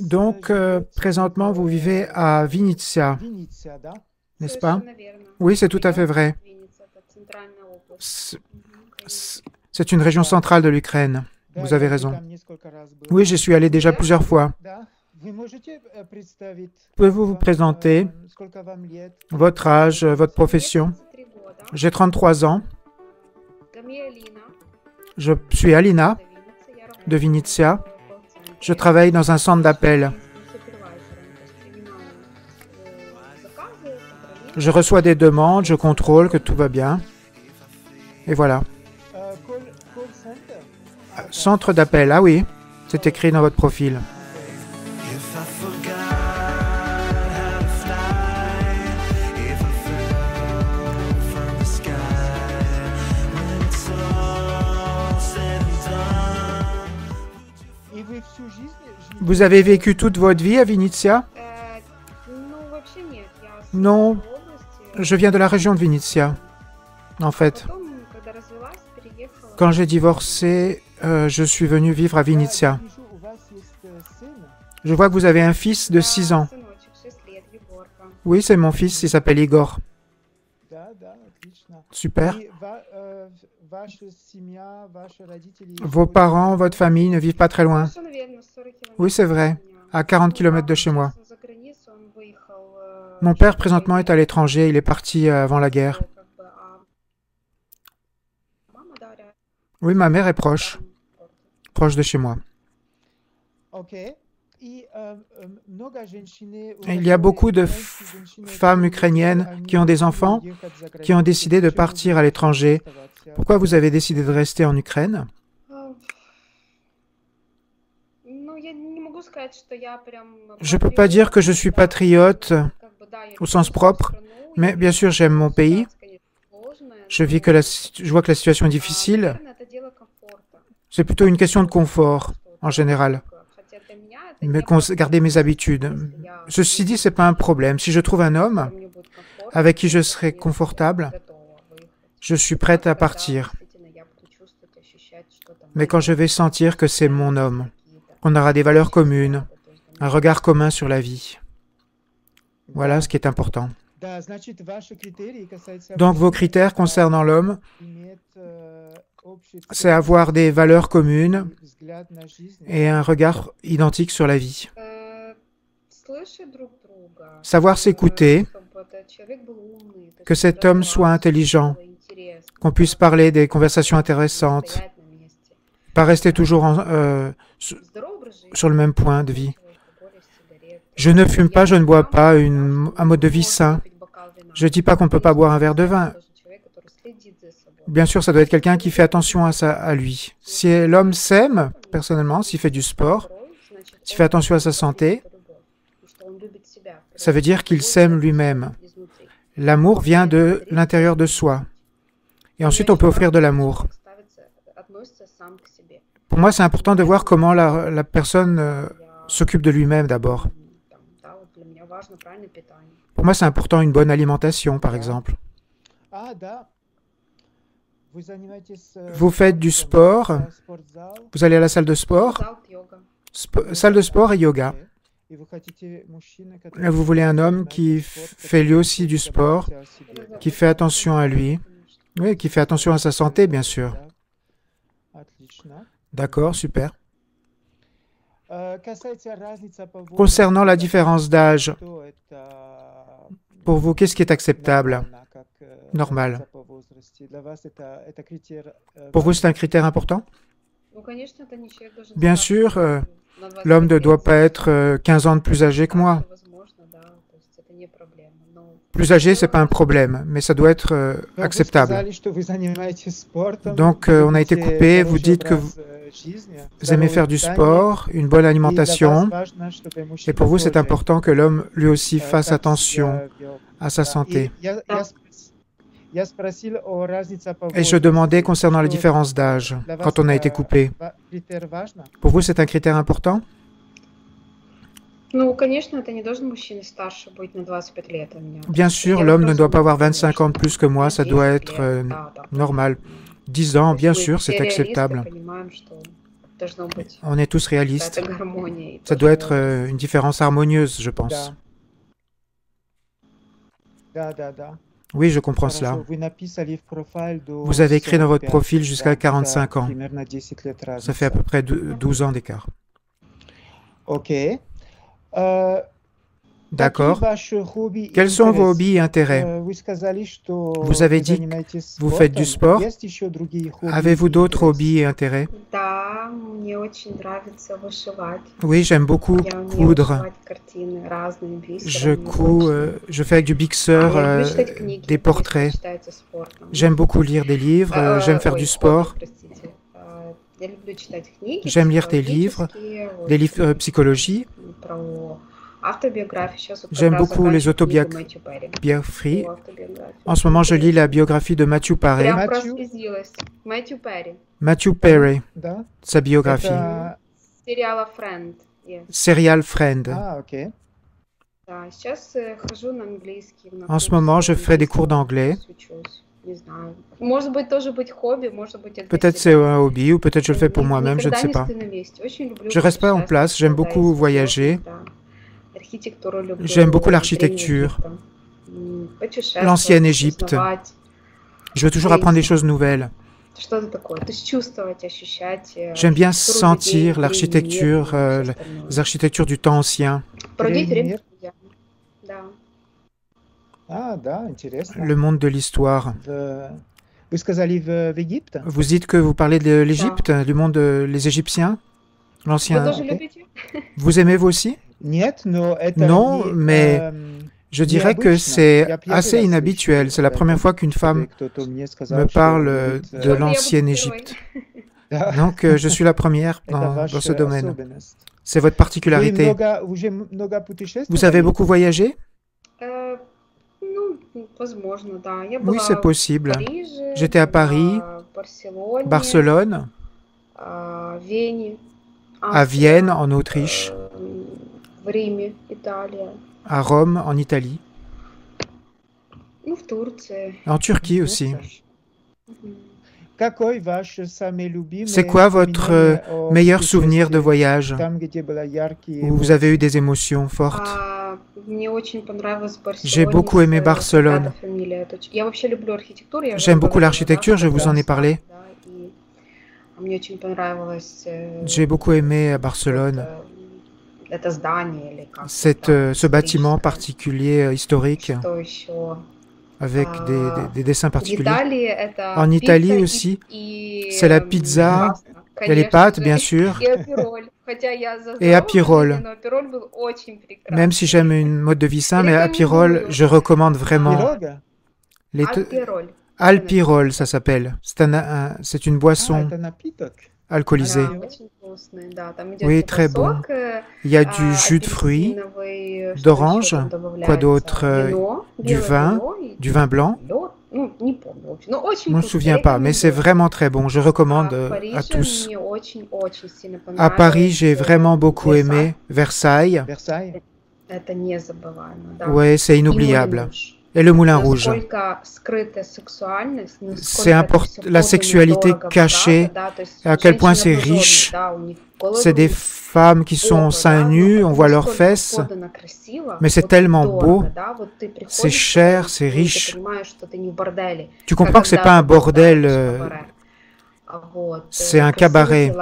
Donc, présentement, vous vivez à Vinnytsia, n'est-ce pas? Oui, c'est tout à fait vrai. C'est une région centrale de l'Ukraine. Vous avez raison. Oui, j'y suis allé déjà plusieurs fois. Pouvez-vous vous présenter votre âge, votre profession? J'ai 33 ans. Je suis Alina de Vinnytsia. Je travaille dans un centre d'appel. Je reçois des demandes, je contrôle que tout va bien. Et voilà. Centre d'appel, ah oui, c'est écrit dans votre profil. Vous avez vécu toute votre vie à Vinnytsia? Non, je viens de la région de Vinnytsia, en fait. Quand j'ai divorcé, je suis venu vivre à Vinnytsia. Je vois que vous avez un fils de 6 ans. Oui, c'est mon fils, il s'appelle Igor. Super. Vos parents, votre famille ne vivent pas très loin? Oui, c'est vrai, à 40 km de chez moi. Mon père, présentement, est à l'étranger, il est parti avant la guerre. Oui, ma mère est proche de chez moi. Il y a beaucoup de femmes ukrainiennes qui ont des enfants, qui ont décidé de partir à l'étranger. Pourquoi vous avez décidé de rester en Ukraine? Je ne peux pas dire que je suis patriote au sens propre, mais bien sûr j'aime mon pays. Je vois que la situation est difficile. C'est plutôt une question de confort, en général. Mais garder mes habitudes. Ceci dit, ce n'est pas un problème. Si je trouve un homme avec qui je serai confortable, je suis prête à partir. Mais quand je vais sentir que c'est mon homme, on aura des valeurs communes, un regard commun sur la vie. Voilà ce qui est important. Donc vos critères concernant l'homme, c'est avoir des valeurs communes et un regard identique sur la vie. Savoir s'écouter, que cet homme soit intelligent, qu'on puisse parler des conversations intéressantes, pas rester toujours sur le même point de vie. Je ne fume pas, je ne bois pas, un mode de vie sain. Je ne dis pas qu'on ne peut pas boire un verre de vin. Bien sûr, ça doit être quelqu'un qui fait attention à lui. Si l'homme s'aime, personnellement, s'il fait du sport, s'il fait attention à sa santé, ça veut dire qu'il s'aime lui-même. L'amour vient de l'intérieur de soi. Et ensuite, on peut offrir de l'amour. Pour moi, c'est important de voir comment la personne s'occupe de lui-même d'abord. Pour moi, c'est important une bonne alimentation, par exemple. Vous faites du sport, vous allez à la salle de sport, salle de sport et yoga. Et vous voulez un homme qui fait lui aussi du sport, qui fait attention à lui, oui, qui fait attention à sa santé, bien sûr. D'accord, super. Concernant la différence d'âge, pour vous, qu'est-ce qui est acceptable? Normal. Pour vous, c'est un critère important? Bien sûr, l'homme ne doit pas être 15 ans de plus âgé que moi. Plus âgé, ce n'est pas un problème, mais ça doit être acceptable. Donc, on a été coupé. Vous dites que vous aimez faire du sport, une bonne alimentation. Et pour vous, c'est important que l'homme, lui aussi, fasse attention à sa santé. Et je demandais concernant la différence d'âge, quand on a été coupé. Pour vous, c'est un critère important? Bien sûr, l'homme ne doit pas avoir 25 ans de plus que moi, ça doit être normal. 10 ans, bien sûr, c'est acceptable. On est tous réalistes. Ça doit être une différence harmonieuse, je pense. Oui, je comprends cela. Vous avez écrit dans votre profil jusqu'à 45 ans. Ça fait à peu près 12 ans d'écart. Ok. D'accord. Quels sont vos hobbies et intérêts? Vous avez dit que vous faites du sport. Avez-vous d'autres hobbies et intérêts? Oui, j'aime beaucoup coudre. Je fais avec du Big des portraits. J'aime beaucoup lire des livres, j'aime faire du sport. J'aime lire des livres psychologie. J'aime beaucoup les autobiographies. En ce moment, je lis la biographie de Matthew Perry. Matthew Perry, sa biographie. Serial Friend. En ce moment, je fais des cours d'anglais. Peut-être c'est un hobby ou peut-être je le fais pour moi-même, je ne sais pas. Je reste pas en place, j'aime beaucoup voyager. J'aime beaucoup l'architecture, l'ancienne Égypte. Je veux toujours apprendre des choses nouvelles. J'aime bien sentir l'architecture, les architectures du temps ancien. Le monde de l'histoire. Vous dites que vous parlez de l'Égypte, du monde des Égyptiens, l'ancien. Vous aimez vous aussi? Non, mais je dirais que c'est assez inhabituel. C'est la première fois qu'une femme me parle de l'ancienne Égypte. Donc, je suis la première dans ce domaine. C'est votre particularité. Vous avez beaucoup voyagé? Oui, c'est possible. J'étais à Paris, Barcelone, à Vienne, en Autriche, à Rome, en Italie, en Turquie aussi. C'est quoi votre meilleur souvenir de voyage où vous avez eu des émotions fortes? J'ai beaucoup aimé Barcelone. J'aime beaucoup l'architecture, je vous en ai parlé. J'ai beaucoup aimé à Barcelone ce bâtiment particulier historique avec des dessins particuliers. En Italie aussi, c'est la pizza, il y a les pâtes bien sûr, et Apirol. Même si j'aime une mode de vie sain, mais Apirol, je recommande vraiment. Alpirol, ça s'appelle. C'est une boisson alcoolisée. Oui, très bon. Il y a du jus de fruits, d'orange, quoi d'autre? Du vin blanc. Je ne me souviens pas, mais c'est vraiment très bon. Je recommande à tous. À Paris, j'ai vraiment beaucoup aimé Versailles. Oui, c'est inoubliable. Et le Moulin Rouge. C'est la sexualité cachée, à quel point c'est riche. C'est des femmes qui sont seins nus, on voit leurs fesses, mais c'est tellement beau, c'est cher, c'est riche. Tu comprends que ce n'est pas un bordel, c'est un cabaret.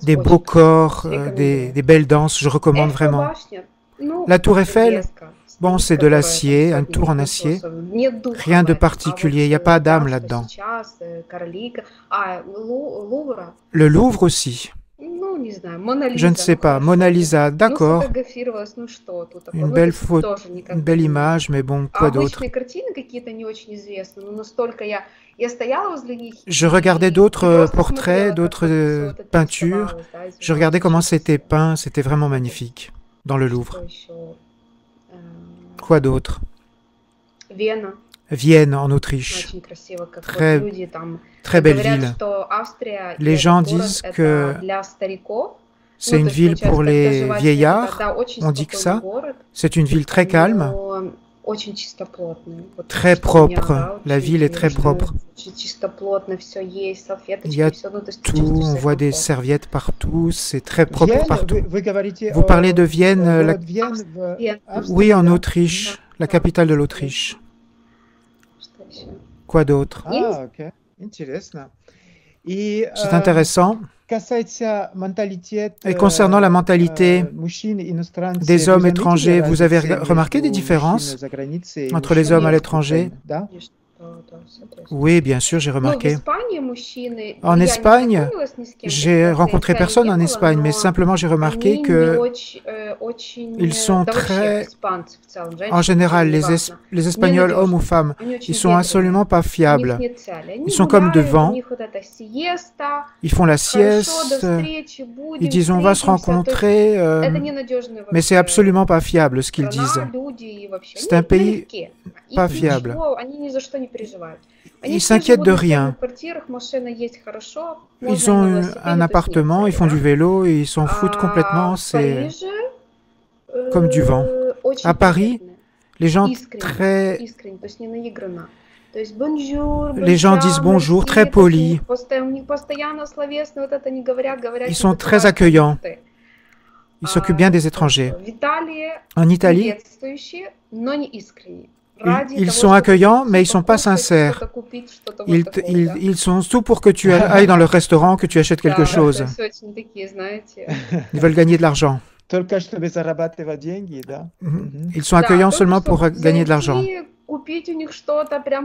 Des beaux corps, des belles danses, je recommande vraiment. La Tour Eiffel, bon, c'est de l'acier, un tour en acier. Rien de particulier, il n'y a pas d'âme là-dedans. Le Louvre aussi. Je ne sais pas. Mona Lisa, d'accord. Une belle photo, une belle image, mais bon, quoi d'autre? Je regardais d'autres portraits, d'autres peintures. Je regardais comment c'était peint, c'était vraiment magnifique dans le Louvre. Quoi d'autre? Vienne, en Autriche. Très belle ville. Les gens disent que c'est une ville pour les vieillards. On dit que ça. C'est une ville très calme. très propre. La ville est très propre. Il y a tout, on voit des serviettes partout, c'est très propre partout. Vous parlez de Vienne, oui, en Autriche, la capitale de l'Autriche. Quoi d'autre? Ah, ok. Intéressant. C'est intéressant. Et concernant la mentalité des hommes étrangers, vous avez remarqué des différences entre les hommes à l'étranger? Oui, bien sûr, j'ai remarqué. En Espagne, j'ai rencontré personne en Espagne, mais simplement j'ai remarqué que ils sont très, en général, les Espagnols, hommes ou femmes, ils sont absolument pas fiables. Ils sont comme devant, ils font la sieste, ils disent on va se rencontrer, mais c'est absolument pas fiable ce qu'ils disent. C'est un pays pas fiable. Ils s'inquiètent de rien. Ils ont un appartement, ils font du vélo et ils s'en foutent complètement. C'est comme du vent. À Paris, les gens disent bonjour, très polis. Ils sont très accueillants. Ils s'occupent bien des étrangers. En Italie, ils sont accueillants, mais ils ne sont pas sincères. Ils sont tout pour que tu ailles dans leur restaurant, que tu achètes quelque chose. Ils veulent gagner de l'argent. Ils sont accueillants seulement pour gagner de l'argent.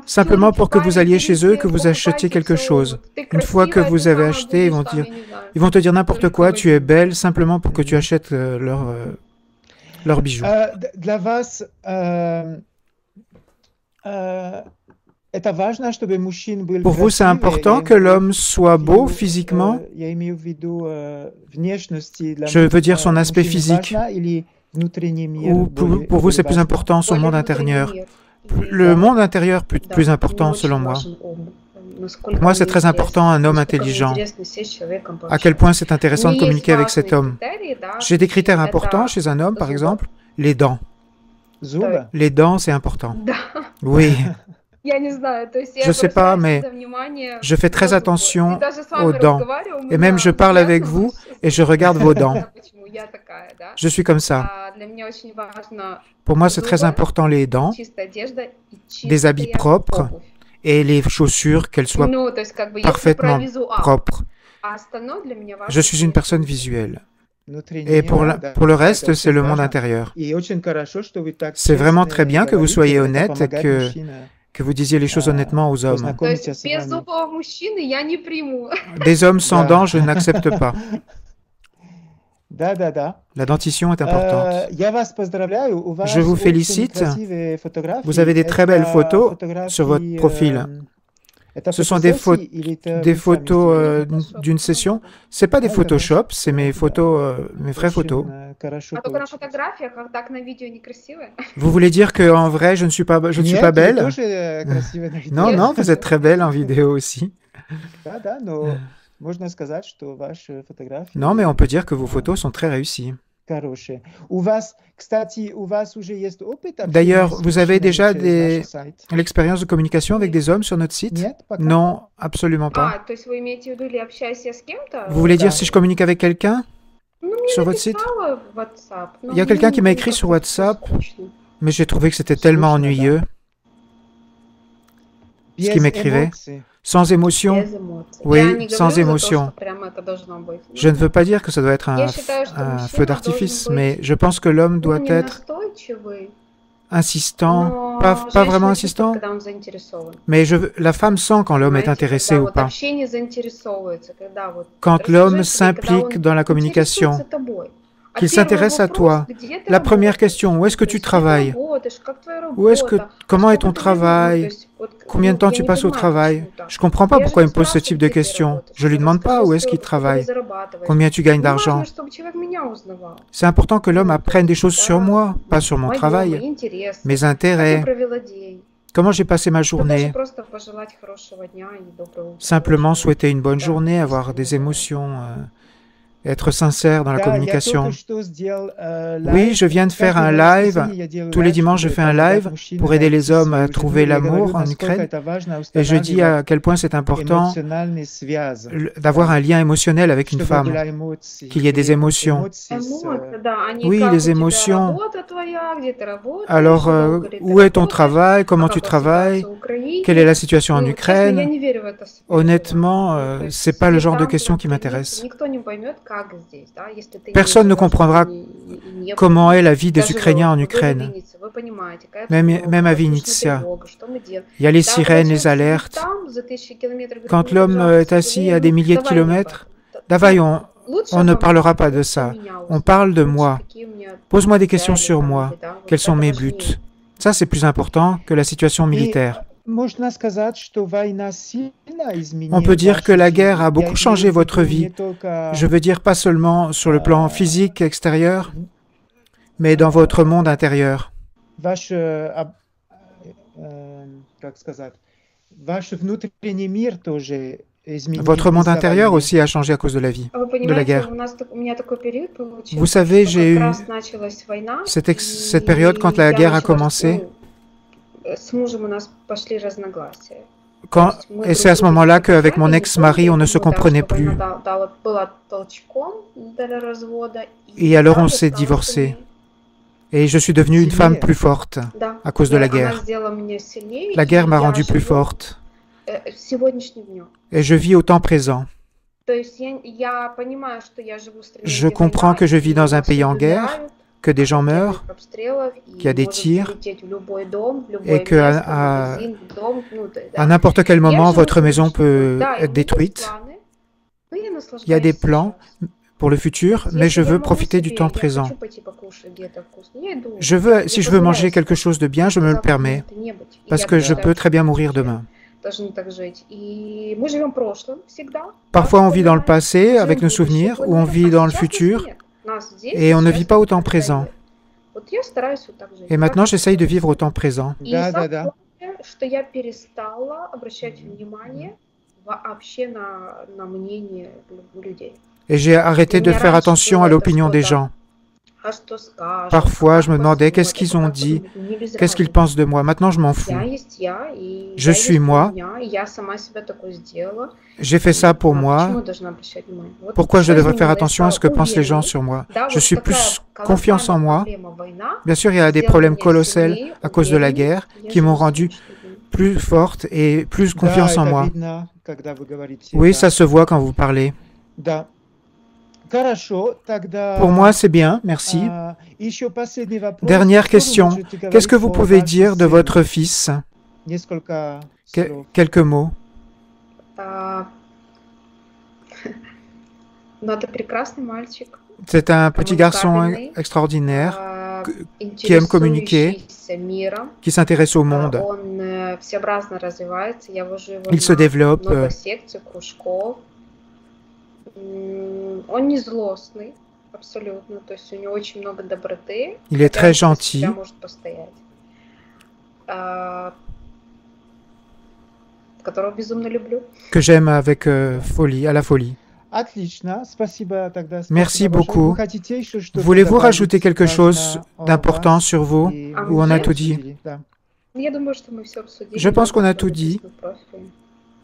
Simplement pour que vous alliez chez eux, que vous achetiez quelque chose. Une fois que vous avez acheté, ils vont te dire n'importe quoi, tu es belle, simplement pour que tu achètes leurs bijoux. Pour vous, c'est important que l'homme soit beau physiquement? Je veux dire son aspect physique. Ou pour vous, c'est plus important son monde intérieur? Le monde intérieur est plus important selon moi. Pour moi, c'est très important un homme intelligent. À quel point c'est intéressant de communiquer avec cet homme. J'ai des critères importants chez un homme, par exemple, les dents. Les dents, c'est important. Oui. Je ne sais pas, mais je fais très attention aux dents. Et même je parle avec vous et je regarde vos dents. Je suis comme ça. Pour moi, c'est très important les dents, des habits propres et les chaussures, qu'elles soient parfaitement propres. Je suis une personne visuelle. Et pour le reste, c'est le monde intérieur. C'est vraiment très bien que vous soyez honnête et que vous disiez les choses honnêtement aux hommes. Des hommes sans dents, je n'accepte pas. La dentition est importante. Je vous félicite. Vous avez des très belles photos sur votre profil. Ce sont des photos d'une session. Ce n'est pas des Photoshop, c'est mes vraies photos. Vous voulez dire qu'en vrai, je ne suis pas belle? Non, non, vous êtes très belle en vidéo aussi. Non, mais on peut dire que vos photos sont très réussies. D'ailleurs, vous avez déjà l'expérience de communication avec des hommes sur notre site? Non, absolument pas. Vous voulez dire si je communique avec quelqu'un sur votre site? Il y a quelqu'un qui m'a écrit sur WhatsApp, mais j'ai trouvé que c'était tellement ennuyeux, ce qu'il m'écrivait. Sans émotion? Oui, sans émotion. Je ne veux pas dire que ça doit être un feu d'artifice, mais je pense que l'homme doit être insistant, pas vraiment insistant, mais la femme sent quand l'homme est intéressé ou pas. Quand l'homme s'implique dans la communication, qu'il s'intéresse à toi. La première question, où est-ce que tu travailles? Comment est ton travail? Combien de temps tu passes au travail? Je ne comprends pas pourquoi il me pose ce type de questions. Je ne lui demande pas où est-ce qu'il travaille, combien tu gagnes d'argent. C'est important que l'homme apprenne des choses sur moi, pas sur mon travail, mes intérêts, comment j'ai passé ma journée. Simplement souhaiter une bonne journée, avoir des émotions être sincère dans la Да, я communication. только что сделал Oui, live. je viens de faire Каждое un live. воскресенье я делаю Tous les live, dimanches, je чтобы fais un помогать live мужчинам pour aider les найти hommes à свою trouver жену. Я говорю, l'amour en насколько Ukraine. это важно Et je dis à устанавливать quel point c'est important эмоциональные связи, d'avoir un lien émotionnel avec une чтобы femme, были эмоции. qu'il y ait des И émotions. эмоции Эмоции, да, а не Oui, как les у тебя émotions. работа твоя, где ты работаешь, Alors, долго ли ты où est ton работаешь, travail? а Comment tu какая ситуация travailles? в Украине. Quelle est la situation en Ну, честно, я Ukraine? не верю в это совершенно. Honnêtement, То есть c'est pas le сидеть genre de там, questions qui например, m'intéressent. никто не поймет, как здесь, да, если ты не Personne ne живешь comprendra и не был. comment est la vie des Даже Ukrainiens en вы в Ukraine. Виннице, вы понимаете, какая Même обстановка, à воздушная Vinnytsia, тревога, что мы делаем. il y a les Да, sirènes, когда les человек сидит alertes. там, за тысячи километров, говорит, Quand ну, l'homme est пожалуйста, assis à ну, des milliers de давай не об kilomètres, этом. Davaï, on Лучше ne обо мне, parlera pas de лучше ça. меня On узнать, parle de лучше moi. какие у меня Pose-moi des questions цели sur там, moi. или, да, вот Quels sont это mes важнее. buts? Ça, c'est plus important que la situation И militaire. можно сказать, что война сильно изменила On peut dire que вашу la guerre a жизнь. beaucoup Я changé имею в votre виду vie. не только Je veux dire pas seulement sur le plan physique extérieur, mais dans votre monde intérieur. ваш, как сказать, ваш внутренний мир тоже изменил Votre monde из-за intérieur войны. aussi a changé à cause de la vie, Вы de la понимаете, guerre. у меня такой период получился, Vous savez, что j'ai как eu раз началась война, cette période quand la и guerre я a начала, commencé. с мужем у нас пошли разногласия. Quand, et c'est à ce moment-là qu'avec mon ex-mari, on ne se comprenait plus. Et alors on s'est divorcé. Et je suis devenue une femme plus forte à cause de la guerre. La guerre m'a rendue plus forte. Et je vis au temps présent. Je comprends que je vis dans un pays en guerre, que des gens meurent, qu'il y a des tirs, et qu'à n'importe quel moment, votre maison peut être détruite. Il y a des plans pour le futur, mais je veux profiter du temps présent. Si je veux manger quelque chose de bien, je me le permets, parce que je peux très bien mourir demain. Parfois, on vit dans le passé avec nos souvenirs, ou on vit dans le futur, et on ne vit pas au temps présent. Et maintenant, j'essaye de vivre au temps présent. Да, да, да. Что я перестала обращать внимание вообще на мнение людей. Et j'ai arrêté de faire attention à l'opinion des gens. Parfois, je me demandais qu'est-ce qu'ils ont dit, qu'est-ce qu'ils pensent de moi. Maintenant, je m'en fous. Je suis moi. J'ai fait ça pour moi. Pourquoi je devrais faire attention à ce que pensent les gens sur moi? Je suis plus confiance en moi. Bien sûr, il y a des problèmes colossaux à cause de la guerre qui m'ont rendu plus forte et plus confiance en moi. Oui, ça se voit quand vous parlez. Да. Хорошо, тогда, Pour moi, c'est bien, merci. еще последний вопрос. Dernière Что вы question. можете говорить Qu'est-ce que vous о pouvez вашем dire de сыне? votre fils? Несколько слов. Quelques mots. Ну, это прекрасный мальчик, C'est un petit garçon extraordinaire qui aime communiquer, интересующийся миром. qui s'intéresse au monde. Он всеобразно развивается. Я вожу его Il se на développe. много секций, кружков. Он не злостный, абсолютно. То есть у него очень много доброты. Il est très Прям за gentil, себя может постоять. Которого безумно люблю. que j'aime avec folie, à la folie. Отлично, спасибо тогда. Merci Спасибо большое. beaucoup. Вы хотите еще что-то Voulez-vous добавить rajouter quelque chose важно о d'important вас sur vous и ou мы on a всё tout dit? обсудили? Да. Я думаю, что мы все обсудили. Je pense qu'on a tout dit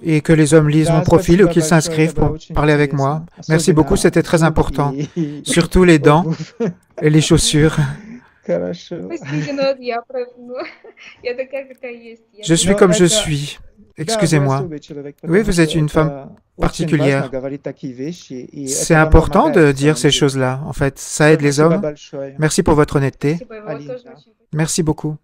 et que les hommes lisent Да, mon profil ou qu'ils спасибо большое, s'inscrivent это было pour очень parler avec интересно. moi. Merci beaucoup, Особенно c'était très зубы important. и Surtout les dents обувь. et les chaussures. Хорошо. Простите, но я я такая, какая есть. Je suis Но comme je это- suis. Да, вы Excusez-moi. особый человек, Oui, потому vous êtes что une это femme очень particulière. важно говорить такие вещи, и C'est это вам important de помогает, на dire самом ces деле. choses-là. En fait, ça aide les Спасибо hommes. большое. Merci pour votre honnêteté. Спасибо, и вам Алина. тоже очень. Merci beaucoup.